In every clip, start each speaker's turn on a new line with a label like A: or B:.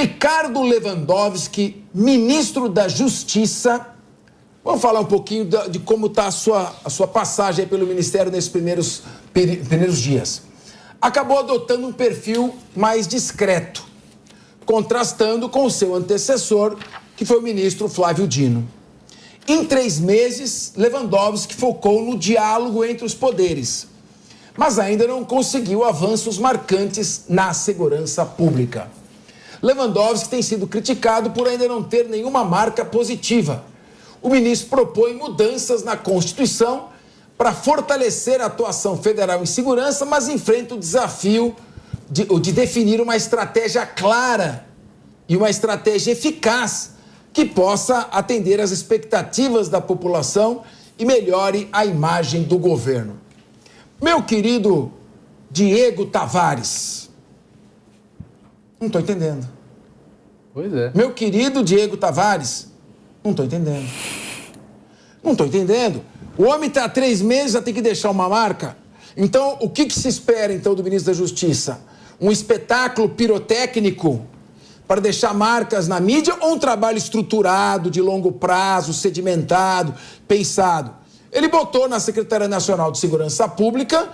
A: Ricardo Lewandowski, ministro da Justiça. Vamos falar um pouquinho de como está a sua passagem aí pelo Ministério nesses primeiros dias. Acabou adotando um perfil mais discreto, contrastando com o seu antecessor, que foi o ministro Flávio Dino. Em 3 meses, Lewandowski focou no diálogo entre os poderes, mas ainda não conseguiu avanços marcantes na segurança pública. Lewandowski tem sido criticado por ainda não ter nenhuma marca positiva. O ministro propõe mudanças na Constituição para fortalecer a atuação federal em segurança, mas enfrenta o desafio de definir uma estratégia clara e uma estratégia eficaz que possa atender às expectativas da população e melhore a imagem do governo. Meu querido Diego Tavares, não estou entendendo.
B: Pois é.
A: Meu querido Diego Tavares, não estou entendendo. Não estou entendendo. O homem está há 3 meses, já tem que deixar uma marca. Então, o que se espera, então, do ministro da Justiça? Um espetáculo pirotécnico para deixar marcas na mídia ou um trabalho estruturado, de longo prazo, sedimentado, pensado? Ele botou na Secretaria Nacional de Segurança Pública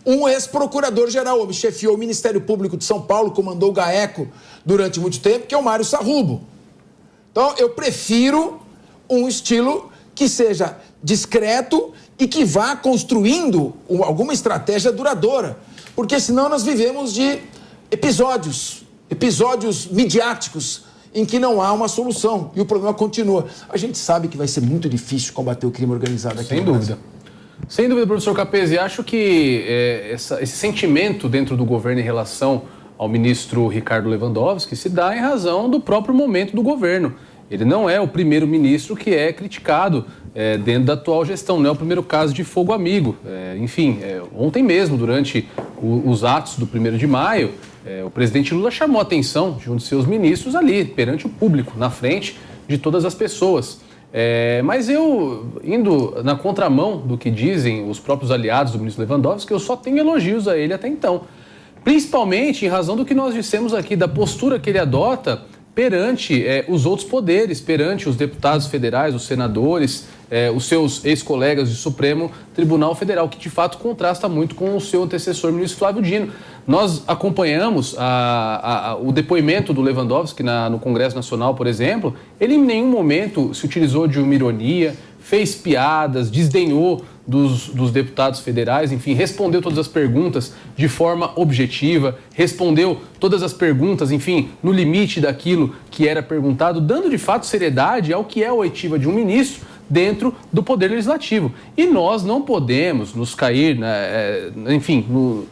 A: um ex-procurador-geral, homem chefiou o Ministério Público de São Paulo, comandou o GAECO durante muito tempo, que é o Mário Sarrubo. Então, eu prefiro um estilo que seja discreto e que vá construindo alguma estratégia duradoura, porque senão nós vivemos de episódios midiáticos em que não há uma solução e o problema continua. A gente sabe que vai ser muito difícil combater o crime organizado aqui.
B: Sem dúvida. Sem dúvida, professor Capesi. Acho que esse sentimento dentro do governo em relação ao ministro Ricardo Lewandowski se dá em razão do próprio momento do governo. Ele não é o primeiro ministro que é criticado dentro da atual gestão, não é o primeiro caso de fogo amigo. Ontem mesmo, durante os atos do 1º de maio, o presidente Lula chamou a atenção junto de seus ministros ali, perante o público, na frente de todas as pessoas. Mas eu, indo na contramão do que dizem os próprios aliados do ministro Lewandowski, eu só tenho elogios a ele até então. Principalmente em razão do que nós dissemos aqui, da postura que ele adota perante os outros poderes, perante os deputados federais, os senadores, os seus ex-colegas do Supremo Tribunal Federal, que de fato contrasta muito com o seu antecessor, ministro Flávio Dino. Nós acompanhamos o depoimento do Lewandowski no Congresso Nacional, por exemplo. Ele em nenhum momento se utilizou de uma ironia, fez piadas, desdenhou dos deputados federais, enfim, respondeu todas as perguntas de forma objetiva, respondeu todas as perguntas, enfim, no limite daquilo que era perguntado, dando de fato seriedade ao que é a oitiva de um ministro dentro do Poder Legislativo. E nós não podemos nos cair,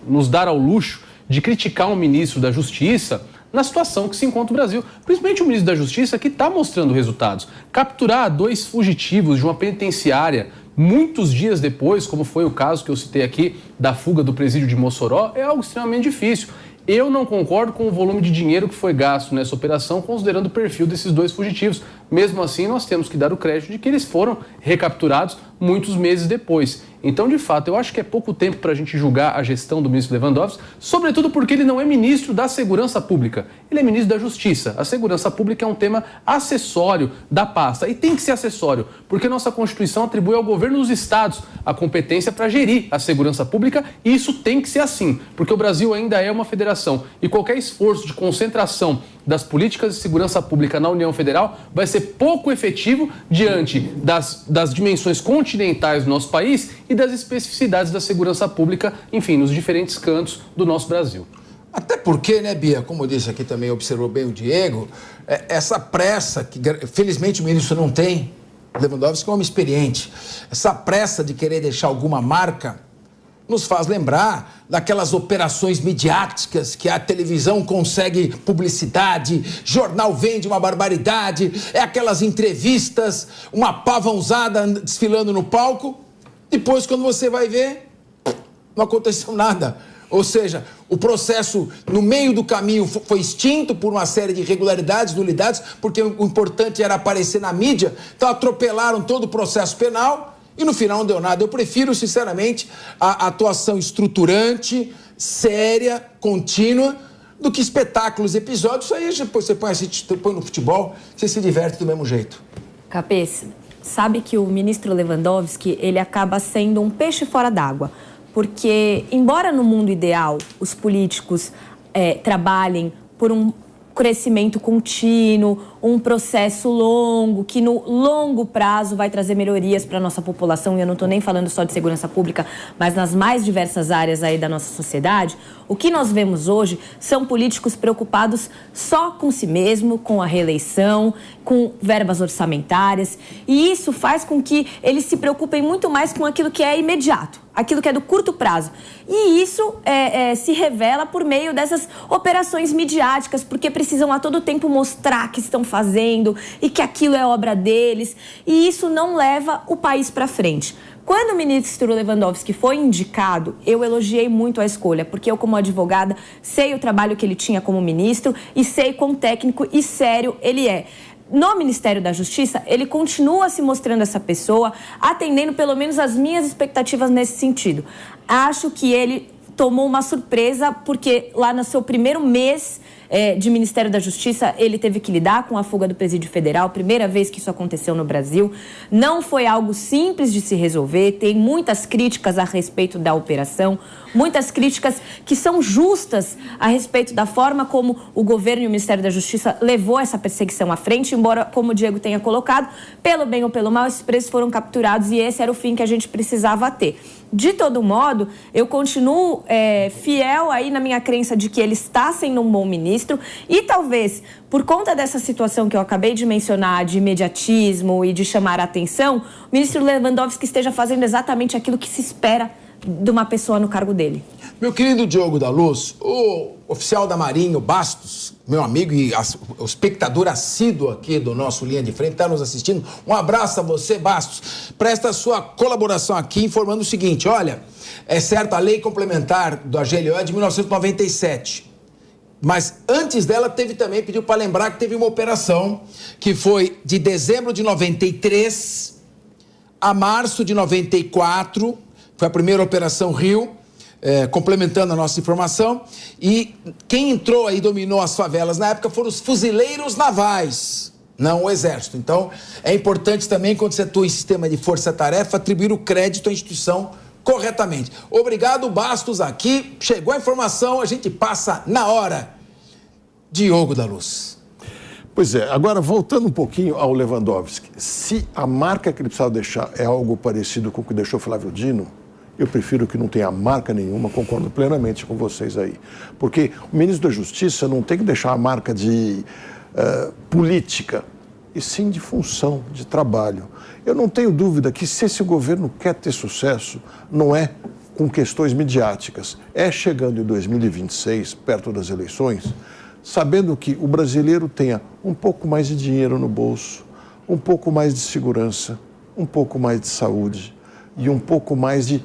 B: nos dar ao luxo de criticar um ministro da Justiça na situação que se encontra o Brasil. Principalmente o ministro da Justiça, que está mostrando resultados. Capturar 2 fugitivos de uma penitenciária muitos dias depois, como foi o caso que eu citei aqui da fuga do presídio de Mossoró, é algo extremamente difícil. Eu não concordo com o volume de dinheiro que foi gasto nessa operação, considerando o perfil desses 2 fugitivos. Mesmo assim, nós temos que dar o crédito de que eles foram recapturados muitos meses depois. Então, de fato, eu acho que é pouco tempo para a gente julgar a gestão do ministro Lewandowski, sobretudo porque ele não é ministro da Segurança Pública, ele é ministro da Justiça. A segurança pública é um tema acessório da pasta e tem que ser acessório, porque nossa Constituição atribui ao governo dos estados a competência para gerir a segurança pública e isso tem que ser assim, porque o Brasil ainda é uma federação e qualquer esforço de concentração das políticas de segurança pública na União Federal vai ser pouco efetivo diante das dimensões continentais do nosso país e das especificidades da segurança pública, enfim, nos diferentes cantos do nosso Brasil.
A: Até porque, né, Bia, como disse aqui também, observou bem o Diego, essa pressa, que felizmente o ministro não tem, Lewandowski é um homem experiente, essa pressa de querer deixar alguma marca nos faz lembrar daquelas operações midiáticas que a televisão consegue publicidade, jornal vende uma barbaridade, aquelas entrevistas, uma pavãozada desfilando no palco, depois quando você vai ver, não aconteceu nada. Ou seja, o processo no meio do caminho foi extinto por uma série de irregularidades, nulidades, porque o importante era aparecer na mídia, então atropelaram todo o processo penal, e no final não deu nada. Eu prefiro, sinceramente, a atuação estruturante, séria, contínua, do que espetáculos, episódios. Isso aí depois você põe no futebol, você se diverte do mesmo jeito.
C: Capês, sabe que o ministro Lewandowski, ele acaba sendo um peixe fora d'água. Porque, embora no mundo ideal os políticos trabalhem por um crescimento contínuo, um processo longo, que no longo prazo vai trazer melhorias para a nossa população, e eu não estou nem falando só de segurança pública, mas nas mais diversas áreas aí da nossa sociedade, o que nós vemos hoje são políticos preocupados só com si mesmo, com a reeleição, com verbas orçamentárias, e isso faz com que eles se preocupem muito mais com aquilo que é imediato, aquilo que é do curto prazo. E isso se revela por meio dessas operações midiáticas, porque precisam a todo tempo mostrar que estão fazendo e que aquilo é obra deles. E isso não leva o país para frente. Quando o ministro Lewandowski foi indicado, eu elogiei muito a escolha, porque eu, como advogada, sei o trabalho que ele tinha como ministro e sei quão técnico e sério ele é. No Ministério da Justiça, ele continua se mostrando essa pessoa, atendendo pelo menos as minhas expectativas nesse sentido. Acho que ele tomou uma surpresa, porque lá no seu primeiro mês de Ministério da Justiça, ele teve que lidar com a fuga do Presídio Federal, primeira vez que isso aconteceu no Brasil. Não foi algo simples de se resolver, tem muitas críticas a respeito da operação, muitas críticas que são justas a respeito da forma como o governo e o Ministério da Justiça levou essa perseguição à frente, embora, como o Diego tenha colocado, pelo bem ou pelo mal, esses presos foram capturados e esse era o fim que a gente precisava ter. De todo modo, eu continuo fiel aí na minha crença de que ele está sendo um bom ministro e talvez, por conta dessa situação que eu acabei de mencionar, de imediatismo e de chamar a atenção, o ministro Lewandowski esteja fazendo exatamente aquilo que se espera de uma pessoa no cargo dele.
A: Meu querido Diogo da Luz, o oficial da Marinha, o Bastos, meu amigo e o espectador assíduo aqui do nosso Linha de Frente, está nos assistindo. Um abraço a você, Bastos. Presta a sua colaboração aqui informando o seguinte, olha, é certo, a lei complementar do AGLO é de 1997, mas antes dela pediu para lembrar que teve uma operação que foi de dezembro de 93 a março de 94, foi a primeira Operação Rio, complementando a nossa informação, e quem entrou aí, dominou as favelas na época foram os fuzileiros navais, não o exército. Então, é importante também, quando você atua em sistema de força-tarefa, atribuir o crédito à instituição corretamente. Obrigado, Bastos, aqui. Chegou a informação, a gente passa na hora. Diogo da Luz.
D: Pois é, agora voltando um pouquinho ao Lewandowski, se a marca que ele precisava deixar é algo parecido com o que deixou Flávio Dino, eu prefiro que não tenha marca nenhuma, concordo plenamente com vocês aí. Porque o ministro da Justiça não tem que deixar a marca de política, e sim de função, de trabalho. Eu não tenho dúvida que se esse governo quer ter sucesso, não é com questões midiáticas, é chegando em 2026, perto das eleições, sabendo que o brasileiro tenha um pouco mais de dinheiro no bolso, um pouco mais de segurança, um pouco mais de saúde e um pouco mais de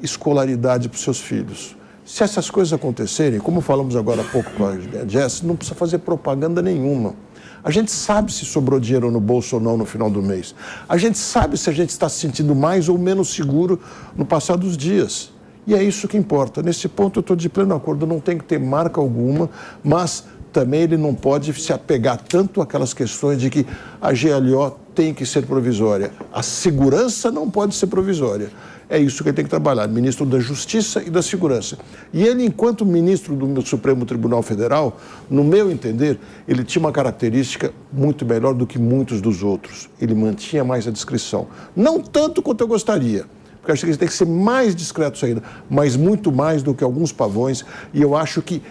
D: escolaridade para os seus filhos. Se essas coisas acontecerem, como falamos agora há pouco com a Jess, não precisa fazer propaganda nenhuma. A gente sabe se sobrou dinheiro no bolso ou não no final do mês. A gente sabe se a gente está se sentindo mais ou menos seguro no passar dos dias. E é isso que importa. Nesse ponto eu estou de pleno acordo, não tem que ter marca alguma, mas também ele não pode se apegar tanto àquelas questões de que a GLO tem que ser provisória. A segurança não pode ser provisória. É isso que ele tem que trabalhar, ministro da Justiça e da Segurança. E ele, enquanto ministro do Supremo Tribunal Federal, no meu entender, ele tinha uma característica muito melhor do que muitos dos outros. Ele mantinha mais a discrição. Não tanto quanto eu gostaria, porque eu acho que ele tem que ser mais discreto ainda, mas muito mais do que alguns pavões. E eu acho que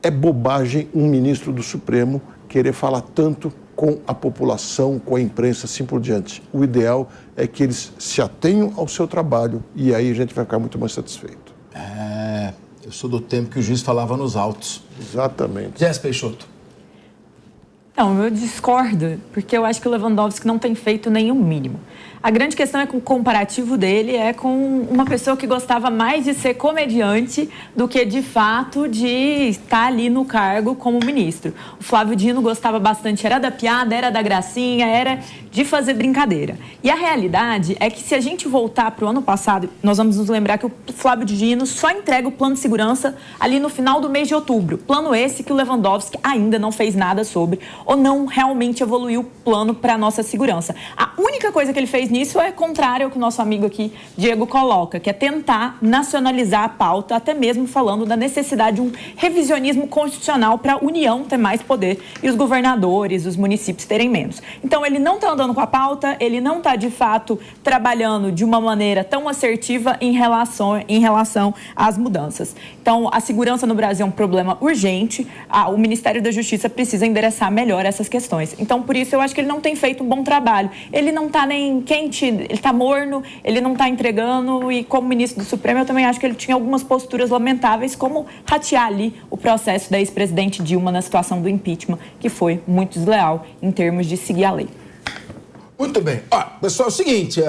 D: é bobagem um ministro do Supremo querer falar tanto com a população, com a imprensa, assim por diante. O ideal é que eles se atenham ao seu trabalho e aí a gente vai ficar muito mais satisfeito.
A: Eu sou do tempo que o juiz falava nos autos.
D: Exatamente.
A: Jess Peixoto.
E: Não, eu discordo, porque eu acho que o Lewandowski não tem feito nenhum mínimo. A grande questão é que o comparativo dele é com uma pessoa que gostava mais de ser comediante do que, de fato, de estar ali no cargo como ministro. O Flávio Dino gostava bastante, era da piada, era da gracinha, era de fazer brincadeira. E a realidade é que se a gente voltar para o ano passado, nós vamos nos lembrar que o Flávio Dino só entrega o plano de segurança ali no final do mês de outubro. Plano esse que o Lewandowski ainda não fez nada sobre ou não realmente evoluiu o plano para a nossa segurança. A única coisa que ele fez nisso é contrário ao que o nosso amigo aqui, Diego, coloca, que é tentar nacionalizar a pauta, até mesmo falando da necessidade de um revisionismo constitucional para a União ter mais poder e os governadores, os municípios terem menos. Então, ele não está andando com a pauta, ele não está, de fato, trabalhando de uma maneira tão assertiva em relação às mudanças. Então, a segurança no Brasil é um problema urgente, o Ministério da Justiça precisa endereçar melhor essas questões. Então, por isso, eu acho que ele não tem feito um bom trabalho. Ele não está nem quente, ele está morno, ele não está entregando e, como ministro do Supremo, eu também acho que ele tinha algumas posturas lamentáveis, como ratear ali o processo da ex-presidente Dilma na situação do impeachment, que foi muito desleal em termos de seguir a lei.
A: Muito bem. Pessoal, é o seguinte,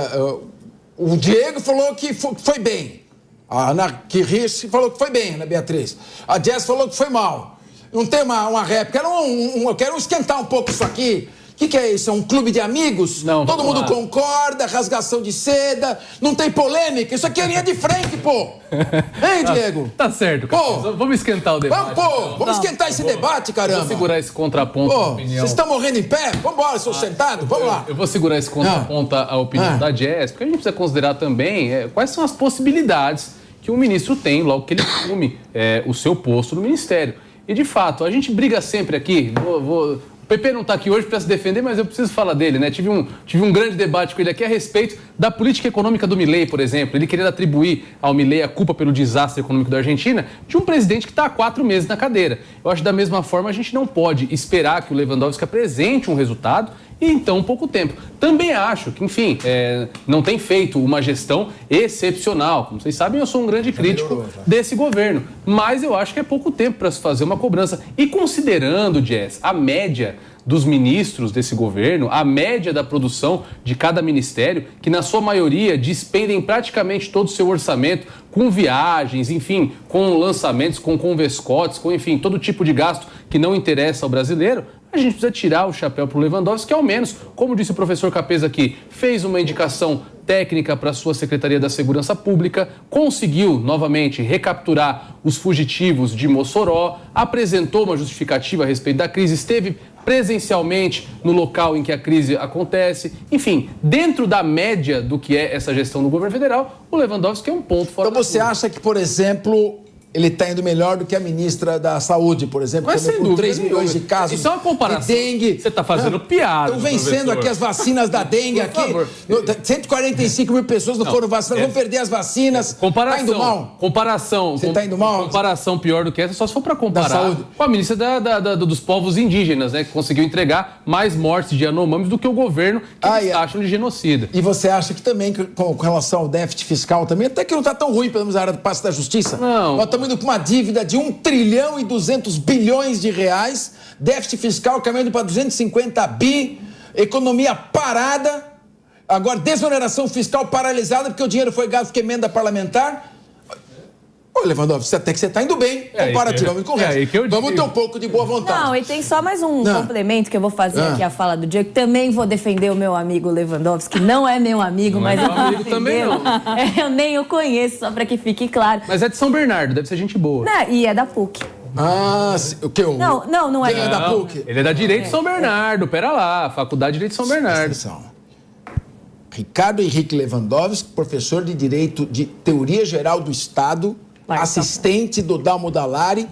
A: o Diego falou que foi bem. A Ana Kirich falou que foi bem, Ana Beatriz. A Jess falou que foi mal. Não tem uma réplica. Eu quero esquentar um pouco isso aqui. O que é isso? É um clube de amigos?
B: Não,
A: todo mundo concorda, rasgação de seda, não tem polêmica. Isso aqui é linha de frente, pô. Hein, Diego?
B: Tá certo, cara. Vamos esquentar o debate.
A: Vamos esquentar esse debate, caramba.
B: Vou segurar esse contraponto à opinião.
A: Vocês estão morrendo em pé? Vambora, sou sentado, vamos lá.
B: Eu vou segurar esse contraponto à opinião da Jess, porque a gente precisa considerar também quais são as possibilidades que o ministro tem logo que ele assume o seu posto no ministério. E, de fato, a gente briga sempre aqui, o PP não está aqui hoje para se defender, mas eu preciso falar dele, né? Tive um grande debate com ele aqui a respeito da política econômica do Milei, por exemplo. Ele querendo atribuir ao Milei a culpa pelo desastre econômico da Argentina de um presidente que está há 4 meses na cadeira. Eu acho que, da mesma forma, a gente não pode esperar que o Lewandowski apresente um resultado e, em tão pouco tempo. Também acho que, enfim, não tem feito uma gestão excepcional. Como vocês sabem, eu sou um grande crítico desse governo. Mas eu acho que é pouco tempo para se fazer uma cobrança. E considerando, Jess, a média dos ministros desse governo, a média da produção de cada ministério, que na sua maioria despendem praticamente todo o seu orçamento com viagens, enfim, com lançamentos, com convescotes, com, enfim, todo tipo de gasto que não interessa ao brasileiro, a gente precisa tirar o chapéu para o Lewandowski, que ao menos, como disse o professor Capeza aqui, fez uma indicação técnica para a sua Secretaria da Segurança Pública, conseguiu, novamente, recapturar os fugitivos de Mossoró, apresentou uma justificativa a respeito da crise, esteve presencialmente no local em que a crise acontece. Enfim, dentro da média do que é essa gestão do governo federal, o Lewandowski é um ponto fora.
A: Então você acha que, por exemplo, ele está indo melhor do que a ministra da Saúde, por exemplo, com 3 milhões de casos
B: isso é uma comparação.
A: de dengue.
B: Você está fazendo piada.
A: Estão vencendo aqui as vacinas da dengue. Aqui. 145 mil pessoas não foram vacinadas, vão perder as vacinas.
B: Comparação.
A: Tá indo mal?
B: Comparação.
A: Você está indo mal?
B: Comparação pior do que essa, só se for para comparar com a ministra dos povos indígenas, né, que conseguiu entregar mais mortes de Yanomamis do que o governo que eles acham de genocida.
A: E você acha que também, com relação ao déficit fiscal, também, até que não está tão ruim, pelo menos na área do passe da justiça?
B: Não.
A: Nós estamos indo com uma dívida de 1 trilhão e 200 bilhões de reais, déficit fiscal caminhando para 250 bi, economia parada, agora desoneração fiscal paralisada porque o dinheiro foi gasto com emenda parlamentar. Ô, Lewandowski, até que você está indo bem, comparativamente com o resto. Vamos ter um pouco de boa vontade.
C: Não, e tem só mais um complemento que eu vou fazer aqui a fala do Diego. Também vou defender o meu amigo Lewandowski, que não é meu amigo, mas eu vou
B: amigo também não.
C: Eu nem o conheço, só para que fique claro.
B: Mas é de São Bernardo, deve ser gente boa.
C: Não, e é da PUC.
A: O que?
C: Não é.
A: Quem é da PUC?
B: Ele é da Direito de São Bernardo, pera lá, Faculdade de Direito de São Bernardo.
A: Ricardo Henrique Lewandowski, professor de Direito de Teoria Geral do Estado, assistente do Dalmo Dallari,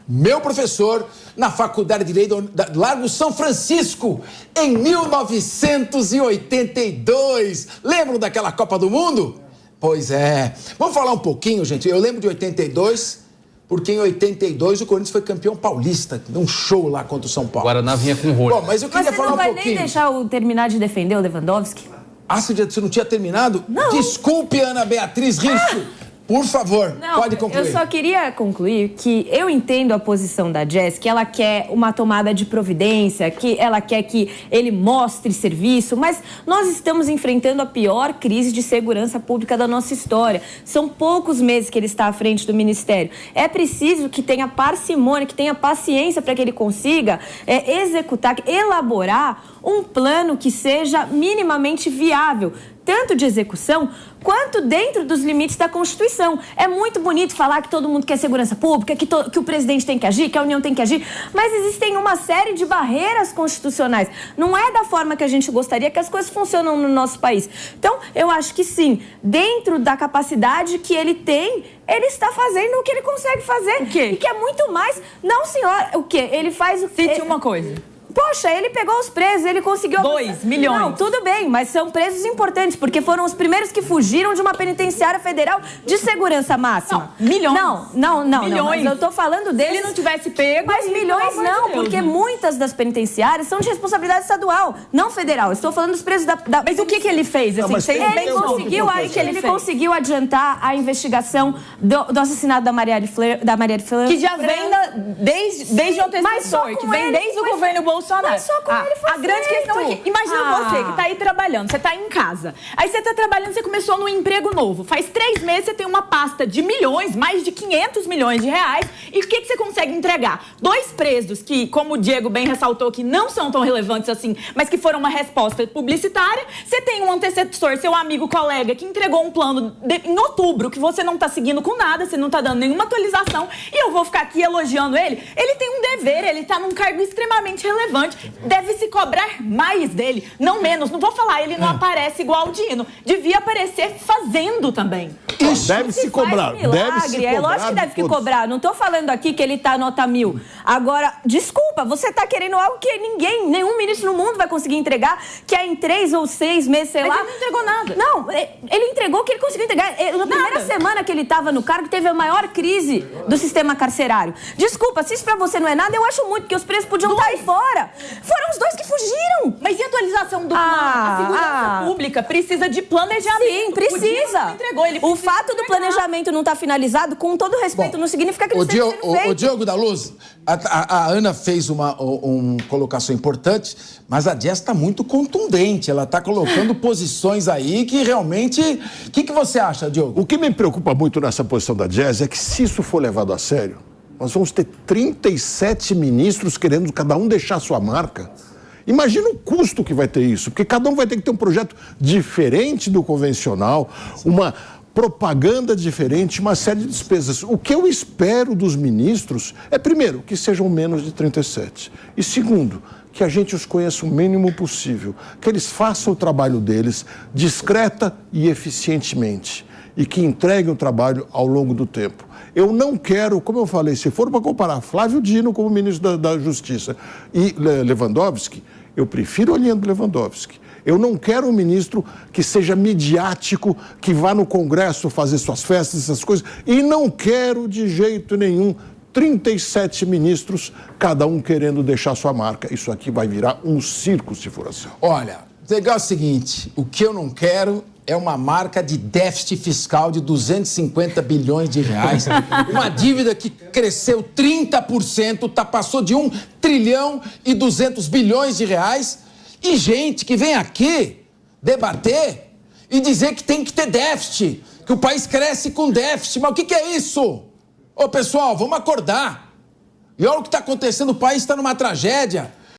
A: meu professor na Faculdade de Direito da Largo São Francisco, em 1982. Lembram daquela Copa do Mundo? Pois é. Vamos falar um pouquinho, gente. Eu lembro de 82, porque em 82 o Corinthians foi campeão paulista. Deu um show lá contra o São Paulo.
B: Guaraná vinha com rolho.
A: Bom, mas eu queria falar um pouquinho.
C: Mas você não vai nem deixar eu terminar de defender o Lewandowski?
A: Você não tinha terminado?
C: Não.
A: Desculpe, Ana Beatriz Risso. Por favor,
C: Não,
A: pode concluir.
C: Eu só queria concluir que eu entendo a posição da Jess, que ela quer uma tomada de providência, que ela quer que ele mostre serviço, mas nós estamos enfrentando a pior crise de segurança pública da nossa história. São poucos meses que ele está à frente do Ministério. É preciso que tenha parcimônia, que tenha paciência para que ele consiga executar, elaborar um plano que seja minimamente viável, tanto de execução quanto dentro dos limites da Constituição. É muito bonito falar que todo mundo quer segurança pública, que o presidente tem que agir, que a União tem que agir, mas existem uma série de barreiras constitucionais. Não é da forma que a gente gostaria que as coisas funcionam no nosso país. Então, eu acho que sim, dentro da capacidade que ele tem, ele está fazendo o que ele consegue fazer.
E: O quê?
C: E que é muito mais... Não, senhora, o quê? Ele faz o...
E: Cite uma coisa.
C: Poxa, ele pegou os presos, ele conseguiu...
E: 2 milhões.
C: Não, tudo bem, mas são presos importantes, porque foram os primeiros que fugiram de uma penitenciária federal de segurança máxima.
E: Não, milhões.
C: Não,
E: Milhões.
C: mas eu tô falando deles...
E: Se ele não tivesse pego...
C: Mas milhões
E: pelo amor
C: não,
E: de Deus,
C: porque
E: né?
C: muitas das penitenciárias são de responsabilidade estadual, não federal. Eu estou falando dos presos da...
E: Mas o que ele fez? Assim,
D: mas
E: vocês
D: tem-
E: bem
C: Ele
E: nomes.
C: conseguiu adiantar a investigação do assassinato da Marielle Fleury.
E: Que já vem desde o antecessor,
C: Mas só
E: que
C: com
E: vem
C: ele
E: desde o
C: foi
E: governo Bolsonaro.
C: Mas só com ele foi
E: A grande
C: feito.
E: questão é que, imagina você que tá aí trabalhando, você tá em casa. Aí você tá trabalhando, você começou num emprego novo. Faz 3 meses você tem uma pasta de milhões, mais de 500 milhões de reais. E o que você consegue entregar? 2 presos que, como o Diego bem ressaltou, que não são tão relevantes assim, mas que foram uma resposta publicitária. Você tem um antecessor, seu amigo, colega, que entregou um plano em outubro, que você não tá seguindo com nada, você não tá dando nenhuma atualização. E eu vou ficar aqui elogiando ele. Ele tem um dever, ele tá num cargo extremamente relevante. Deve se cobrar mais dele, não menos. Não vou falar, ele não aparece igual o Dino. Devia aparecer fazendo também.
D: Deve se cobrar.
C: Faz milagre, é lógico que deve se cobrar. Não tô falando aqui que ele tá nota 1000. Agora, desculpa, você tá querendo algo que nenhum ministro no mundo vai conseguir entregar, que é em 3 ou 6 meses, sei
E: Mas
C: lá.
E: ele não entregou nada.
C: Não, ele entregou o que ele conseguiu entregar. Na primeira semana que ele tava no cargo, teve a maior crise do sistema carcerário. Desculpa, se isso pra você não é nada, eu acho muito, porque os presos podiam estar aí fora. Foram os 2 que fugiram.
E: Mas e a atualização do plano? A segurança pública precisa de planejamento.
C: Sim,
E: O Dino
C: precisa.
E: não entregou, ele
C: O
E: precisa
C: fato do
E: entregar.
C: planejamento não estar finalizado, com todo respeito, não significa que ele esteja sendo feito.
A: O Diogo da Luz, a Ana fez uma colocação importante, mas a Jess está muito contundente. Ela está colocando posições aí que realmente... O que você acha, Diogo?
D: O que me preocupa muito nessa posição da Jess é que, se isso for levado a sério, nós vamos ter 37 ministros querendo cada um deixar sua marca. Imagina o custo que vai ter isso, porque cada um vai ter que ter um projeto diferente do convencional, uma propaganda diferente, uma série de despesas. O que eu espero dos ministros é, primeiro, que sejam menos de 37. E segundo, que a gente os conheça o mínimo possível, que eles façam o trabalho deles discreta e eficientemente e que entreguem o trabalho ao longo do tempo. Eu não quero, como eu falei, se for para comparar Flávio Dino como ministro da Justiça e Lewandowski, eu prefiro a linha do Lewandowski. Eu não quero um ministro que seja midiático, que vá no Congresso fazer suas festas, essas coisas. E não quero, de jeito nenhum, 37 ministros, cada um querendo deixar sua marca. Isso aqui vai virar um circo, se for assim.
A: Olha, o legal é o seguinte, o que eu não quero é uma marca de déficit fiscal de 250 bilhões de reais. Uma dívida que cresceu 30%, passou de 1 trilhão e 200 bilhões de reais. E gente que vem aqui debater e dizer que tem que ter déficit, que o país cresce com déficit. Mas o que é isso? Ô, pessoal, vamos acordar. E olha o que está acontecendo, o país está numa tragédia.